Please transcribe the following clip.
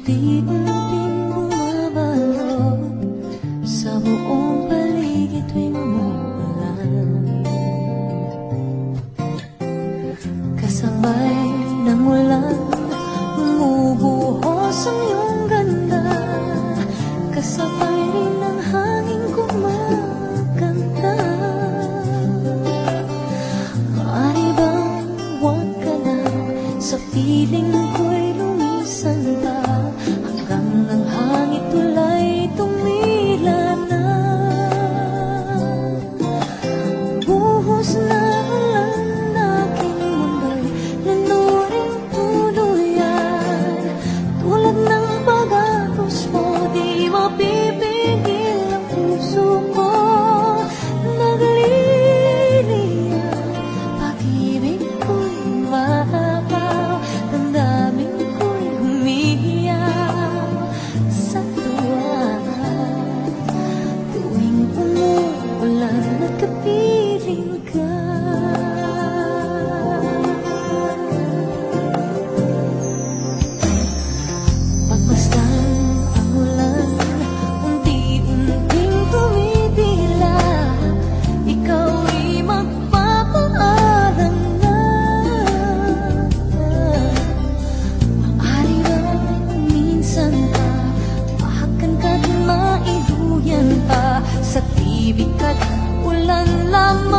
unti-unting bumabalot sa buong paligid tuwing umuulan. Kasabay ng ulan, bumubuhos ang iyong ganda. Kasabay rin ng hangin kumakanta. Maaari bang huwag ka na sa piling ko'y lumisan pa, hanggang ang hangin tulay tumila na. Buhos na ulan na aking mundo'y lanurin tuluyan. Tulad ng pag-agos mo, di mapipigil ang puso ko. Nagliliya, pag-ibig ko'y mahabaw, damdamin ko'y humihiyaw sa tuwa. Tuwing umuulan at kapiling ka, pagmasdan ang ulan, unti-unting tumitila. Ikaw ay magpapaalam na. Maaari bang minsan pa mahakan ka't maiduyan pa sa tibig at ulan lamang?